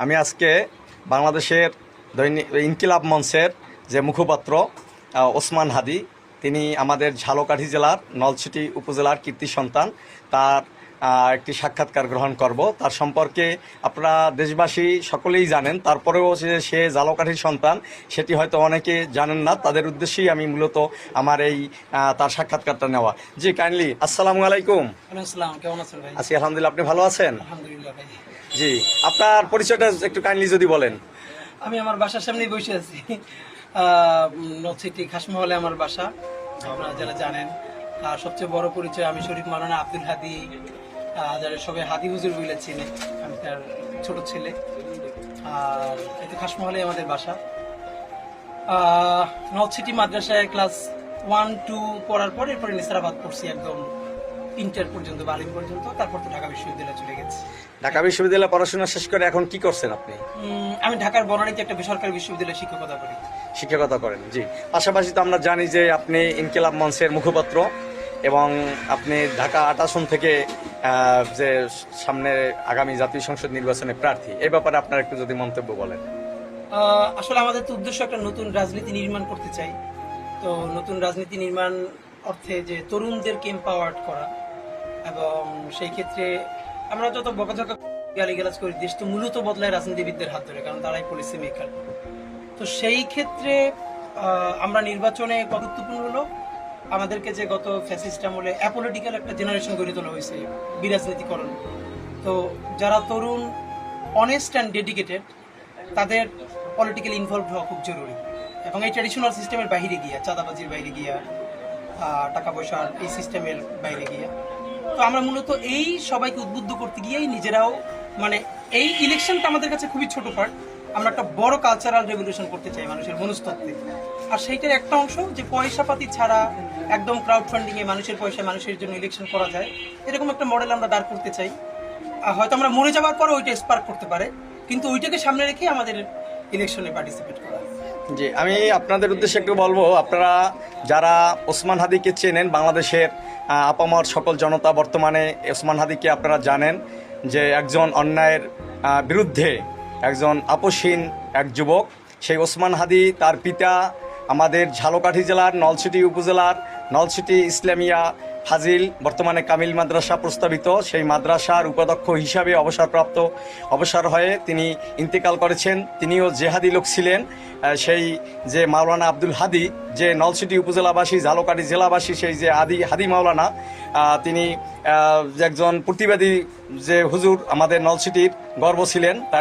আমি আজকে বাংলাদেশের দৈনিক ইনকিলাব মঞ্চের যে মুখপাত্র ওসমান হাদি, তিনি আমাদের ঝালকাঠি জেলার নলছিটি উপজেলার কীর্তি সন্তান, তার একটি সাক্ষাৎকার গ্রহণ করব। তার সম্পর্কে আপনারা দেশবাসী সকলেই জানেন, তারপরেও সে ঝালকাঠির সন্তান সেটি হয়তো অনেকে জানেন না। তাদের উদ্দেশ্যেই আমি মূলত আমার এই তার সাক্ষাৎকারটা নেওয়া। জি, কাইন্ডলি আসসালামু আলাইকুম। আসসালাম, কেমন আছেন ভাই? আছি আলহামদুলিল্লাহ, আপনি ভালো আছেন? আলহামদুলিল্লাহ ভাই। জি, আপনার পরিচয়টা একটু কাইন্ডলি যদি বলেন। আমি আমার বাসার সামনেই বসে আছি। নলছিটি খাসমহলে আমার বাসা, আপনারা যারা জানেন। আর সবচেয়ে বড় পরিচয়, আমি শরীফ মাওলানা আব্দুল হাদি, যারা সবাই হাদি হুজুর বলে চিনে, আমি তার ছোট ছেলে। আর এতে খাসমহলে আমাদের বাসা। নলছিটি মাদ্রাসায় ক্লাস 1-2 পড়ার পর এরপরে নিসারাবাদ পড়ছি একদম ইন্টার পর্যন্ত, বালিম পর্যন্ত। তারপর তো ঢাকা বিশ্ববিদ্যালয়ে চলে গেছি। ঢাকা বিশ্ববিদ্যালয়ে পড়াশোনা শেষ করে এখন কি করছেন আপনি? আমি ঢাকার বনানীতে একটা বেসরকারি বিশ্ববিদ্যালয়ে শিক্ষকতা করি। শিক্ষকতা করেন, জি। পাশাপাশি তো আমরা জানি যে আপনি ইনকিলাব মঞ্চের মুখপাত্র এবং আপনি ঢাকা 8 আসন থেকে যে সামনে আগামী জাতীয় সংসদ নির্বাচনে প্রার্থী, এই ব্যাপারে আপনার একটু যদি মন্তব্য বলেন। আসলে আমাদের তো উদ্দেশ্য একটা নতুন রাজনীতি নির্মাণ করতে চাই। তো নতুন রাজনীতি নির্মাণ অর্থে যে তরুণদেরকে এম্পাওয়ার্ড করা, এবং সেই ক্ষেত্রে আমরা যত বকাঝকা গালিগালাজ করি, দেশ তো মূলত বদলায় রাজনীতিবিদদের হাত ধরে, কারণ তারাই পলিসি মেকার। তো সেই ক্ষেত্রে আমরা নির্বাচনে গুরুত্বপূর্ণ হলো আমাদেরকে যে গত ফ্যাসিস্ট আমলে অ্যাপলিটিক্যাল একটা জেনারেশন গড়ে তোলা হয়েছে বিরাজনীতিকরণ। তো যারা তরুণ, অনেস্ট অ্যান্ড ডেডিকেটেড, তাদের পলিটিক্যালি ইনভলভ হওয়া খুব জরুরি। এবং এই ট্র্যাডিশনাল সিস্টেমের বাইরে গিয়া, চাঁদাবাজির বাইরে গিয়া, টাকা পয়সার এই সিস্টেমের বাইরে গিয়া, তো আমরা মূলত এই সবাইকে উদ্বুদ্ধ করতে গিয়েই নিজেরাও, মানে এই ইলেকশনটা আমাদের কাছে খুবই ছোট পার্ট। আমরা একটা বড় কালচারাল রেভলিউশন করতে চাই মানুষের মনস্তত্ত্বে। আর সেইটার একটা অংশ যে পয়সাপাতি ছাড়া একদম ক্রাউড ফান্ডিং এ মানুষের পয়সা মানুষের জন্য ইলেকশন করা যায়, এরকম একটা মডেল আমরা দাঁড় করতে চাই। হয়তো আমরা মরে যাওয়ার পরে ওইটা স্পার্ক করতে পারে, কিন্তু ওইটাকে সামনে রেখে আমাদের ইলেকশনে পার্টিসিপেট করা। জি, আমি আপনাদের উদ্দেশ্যে একটু বলবো, আপনারা যারা ওসমান হাদিকে চেনেন, বাংলাদেশের আপামর সকল জনতা বর্তমানে ওসমান হাদিকে আপনারা জানেন যে একজন অন্যায়ের বিরুদ্ধে একজন আপোষহীন এক যুবক। সেই ওসমান হাদি, তার পিতা আমাদের ঝালকাঠি জেলার নলছিটি উপজেলার নলছিটি ইসলামিয়া ফাজিল, বর্তমানে কামিল মাদ্রাসা প্রস্তাবিত, সেই মাদ্রাসার উপাধ্যক্ষ হিসাবে অবসর হয়ে তিনি ইন্তেকাল করেছেন। তিনিও জেহাদি লোক ছিলেন। সেই যে মাওলানা আব্দুল হাদি, যে নলছিটি উপজেলাবাসী, ঝালকাঠি জেলাবাসী, সেই যে হাদি মাওলানা, তিনি একজন প্রতিবাদী যে হুজুর, আমাদের নলছিটির গর্ব ছিলেন। তার